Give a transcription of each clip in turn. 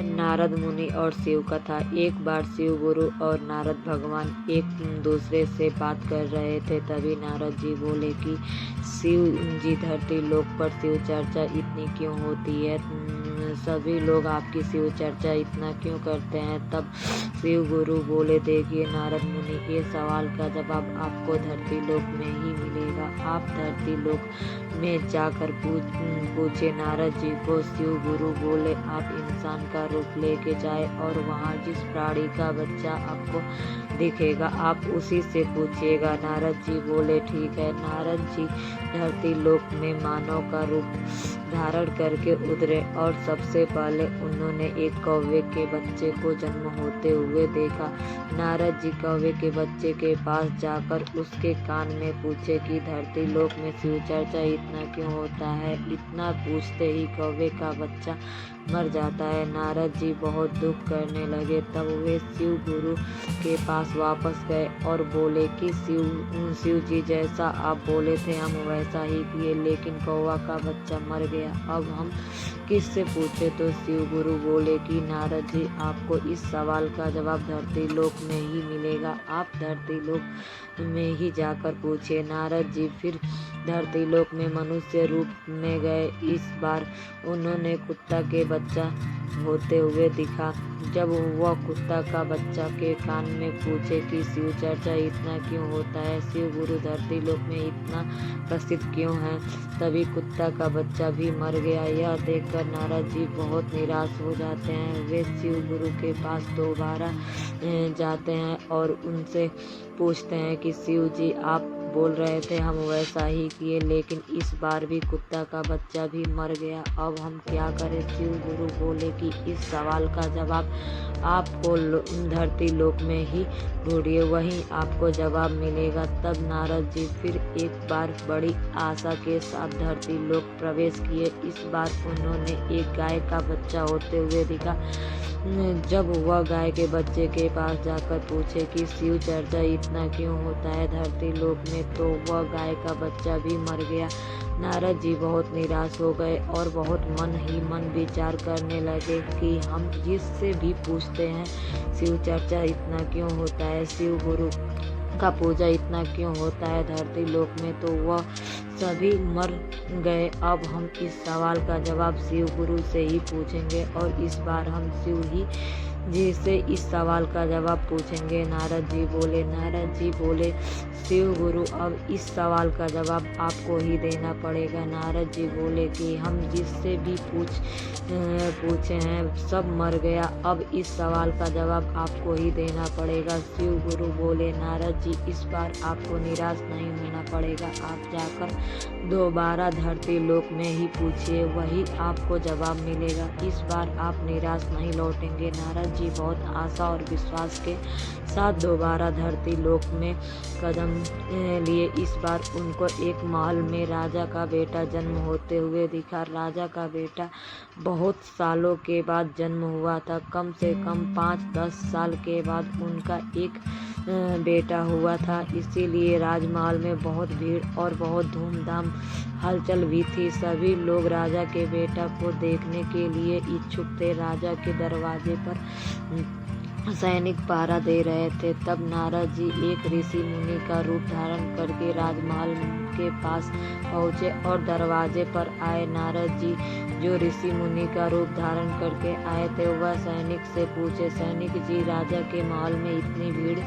नारद मुनि और शिव कथा। एक बार शिव गुरु और नारद भगवान एक दूसरे से बात कर रहे थे। तभी नारद जी बोले कि शिव जी, धरती लोक पर शिव चर्चा इतनी क्यों होती है? सभी लोग आपकी शिव चर्चा इतना क्यों करते हैं? तब शिव गुरु बोले, देखिए नारद मुनि, ये सवाल का जवाब आपको धरती लोक में ही मिलेगा। आप धरती लोक में जाकर पूछे नारद जी को। शिव गुरु बोले, आप इंसान का रूप लेके जाए और वहाँ जिस प्राणी का बच्चा आपको दिखेगा आप उसी से पूछिएगा। नारद जी बोले, ठीक है। नारद जी धरती लोक में मानव का रूप धारण करके उतरे और सबसे पहले उन्होंने एक कौवे के बच्चे को जन्म होते हुए देखा। नारद जी कौवे के बच्चे के पास जाकर उसके कान में पूछे कि धरती लोक में शिव चर्चा इतना क्यों होता है? इतना पूछते ही कौवे का बच्चा मर जाता है। नारद जी बहुत दुख करने लगे। तब वे शिव गुरु के पास वापस गए और बोले कि शिव जी, जैसा आप बोले थे हम वैसा ही किए, लेकिन कौवा का बच्चा मर गया। अब हम किससे पूछे? तो शिव गुरु बोले कि नारद जी, आपको इस सवाल का जवाब धरती लोक में ही मिलेगा। आप धरती लोक में ही जाकर पूछिए। नारद जी फिर धरती लोक में मनुष्य रूप में गए। इस बार उन्होंने कुत्ता के बच्चा होते हुए दिखा। जब वह कुत्ता का बच्चा के कान में पूछे कि शिव चर्चा इतना क्यों होता है, शिव गुरु धरती लोक में इतना प्रसिद्ध क्यों है, तभी कुत्ता का बच्चा भी मर गया। यह देखकर नारद जी बहुत निराश हो जाते हैं। वे शिव गुरु के पास दोबारा जाते हैं और उनसे पूछते हैं कि शिव जी, आप बोल रहे थे हम वैसा ही किए, लेकिन इस बार भी कुत्ता का बच्चा भी मर गया। अब हम क्या करें? शिव गुरु बोले कि इस सवाल का जवाब आपको धरती लोक में ही ढूंढिए, वहीं आपको जवाब मिलेगा। तब नारद जी फिर एक बार बड़ी आशा के साथ धरती लोक प्रवेश किए। इस बार उन्होंने एक गाय का बच्चा होते हुए दिखा। जब वह गाय के बच्चे के पास जाकर पूछे कि शिव चर्चा इतना क्यों होता है धरती लोक में, तो वह गाय का बच्चा भी मर गया। नारद जी बहुत निराश हो गए और बहुत मन ही मन विचार करने लगे कि हम जिससे भी पूछते हैं शिव चर्चा इतना क्यों होता है, शिव गुरु का पूजा इतना क्यों होता है धरती लोक में, तो वह सभी मर गए। अब हम इस सवाल का जवाब शिव गुरु से ही पूछेंगे और इस बार हम शिव जी से इस सवाल का जवाब पूछेंगे। नारद जी बोले, शिव गुरु, अब इस सवाल का जवाब आपको ही देना पड़ेगा। नारद जी बोले कि हम जिससे भी पूछे हैं सब मर गया, अब इस सवाल का जवाब आपको ही देना पड़ेगा। शिव गुरु बोले, नारद जी, इस बार आपको निराश नहीं होना पड़ेगा। आप जाकर दोबारा धरती लोक में ही पूछिए, वही आपको जवाब मिलेगा। इस बार आप निराश नहीं लौटेंगे। नारद जी बहुत आशा और विश्वास के साथ दोबारा धरती लोक में कदम लिए। इस बार उनको एक महल में राजा का बेटा जन्म होते हुए दिखा। राजा का बेटा बहुत सालों के बाद जन्म हुआ था। कम से कम 5-10 साल के बाद उनका एक बेटा हुआ था। इसीलिए राजमहल में बहुत भीड़ और बहुत धूमधाम हलचल भी थी। सभी लोग राजा के बेटा को देखने के लिए इच्छुक थे। राजा के दरवाजे पर सैनिक पहरा दे रहे थे। तब नारद जी एक ऋषि मुनि का रूप धारण करके राजमहल के पास पहुँचे और दरवाजे पर आए। नारद जी जो ऋषि मुनि का रूप धारण करके आए थे वह सैनिक से पूछे, सैनिक जी, राजा के महल में इतनी भीड़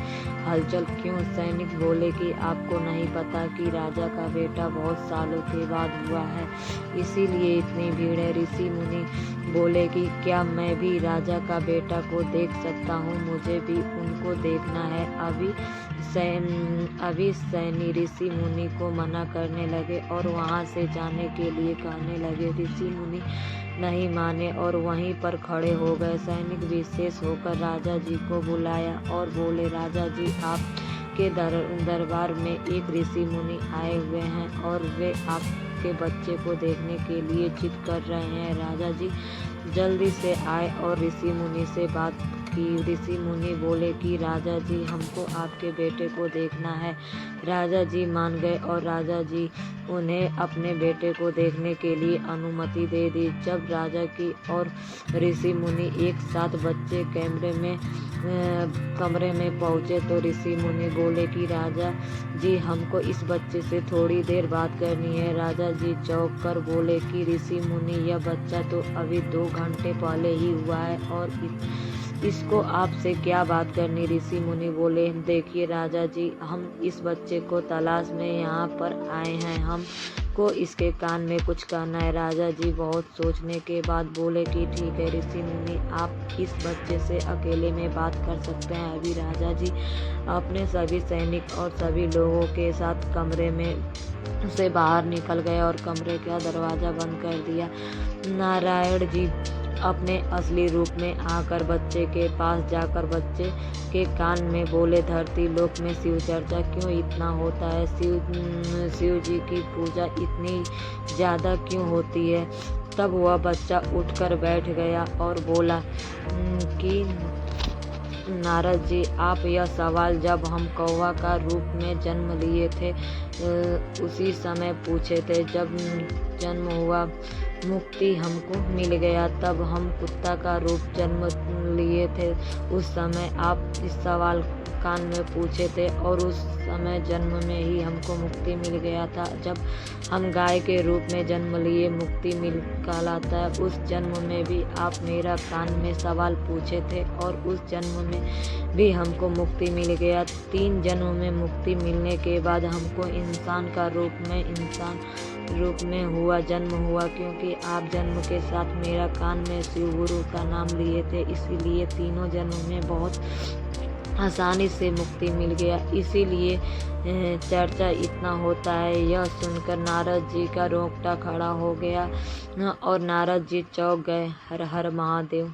हलचल क्यों? सैनिक बोले कि आपको नहीं पता कि राजा का बेटा बहुत सालों के बाद हुआ है, इसीलिए इतनी भीड़ है। ऋषि मुनि बोले कि क्या मैं भी राजा का बेटा को देख सकता हूँ? मुझे भी उनको देखना है। अभी सैनी ऋषि मुनि को मना करने लगे और वहाँ से जाने के लिए कहने लगे। ऋषि मुनि नहीं माने और वहीं पर खड़े हो गए। सैनिक विशेष होकर राजा जी को बुलाया और बोले, राजा जी, आपके दरबार में एक ऋषि मुनि आए हुए हैं और वे आपके बच्चे को देखने के लिए जिद कर रहे हैं। राजा जी जल्दी से आए और ऋषि मुनि से बात की। ऋषि मुनि बोले कि राजा जी, हमको आपके बेटे को देखना है। राजा जी मान गए और राजा जी उन्हें अपने बेटे को देखने के लिए अनुमति दे दी। जब राजा की और ऋषि मुनि एक साथ बच्चे कमरे में पहुंचे तो ऋषि मुनि बोले कि राजा जी, हमको इस बच्चे से थोड़ी देर बात करनी है। राजा जी चौंक कर बोले कि ऋषि मुनि, यह बच्चा तो अभी 2 घंटे पहले ही हुआ है और इसको आपसे क्या बात करनी। ऋषि मुनि बोले, देखिए राजा जी, हम इस बच्चे को तलाश में यहाँ पर आए हैं, हमको इसके कान में कुछ करना है। राजा जी बहुत सोचने के बाद बोले कि ठीक है ऋषि मुनि, आप इस बच्चे से अकेले में बात कर सकते हैं। अभी राजा जी अपने सभी सैनिक और सभी लोगों के साथ कमरे में से बाहर निकल गए और कमरे का दरवाजा बंद कर दिया। नारायण जी अपने असली रूप में आकर बच्चे के पास जाकर बच्चे के कान में बोले, धरती लोक में शिव चर्चा क्यों इतना होता है? शिव जी की पूजा इतनी ज़्यादा क्यों होती है? तब वह बच्चा उठकर बैठ गया और बोला कि नारद जी, आप यह सवाल जब हम कौवा का रूप में जन्म लिए थे उसी समय पूछे थे। जब जन्म हुआ, मुक्ति हमको मिल गया, तब हम कुत्ता का रूप जन्म लिए थे। उस समय आप इस सवाल कान में पूछे थे और उस समय जन्म में ही हमको मुक्ति मिल गया था। जब हम गाय के रूप में जन्म लिए, मुक्ति मिल कहलाता है। उस जन्म में भी आप मेरा कान में सवाल पूछे थे और उस जन्म में भी हमको मुक्ति मिल गया। 3 जन्म में मुक्ति मिलने के बाद हमको इंसान का रूप में जन्म हुआ, क्योंकि आप जन्म के साथ मेरा कान में शिव गुरु का नाम लिए थे, इसीलिए तीनों जन्म में बहुत आसानी से मुक्ति मिल गया। इसीलिए चर्चा इतना होता है। यह सुनकर नारद जी का रोंगटा खड़ा हो गया और नारद जी चौंक गए। हर हर महादेव।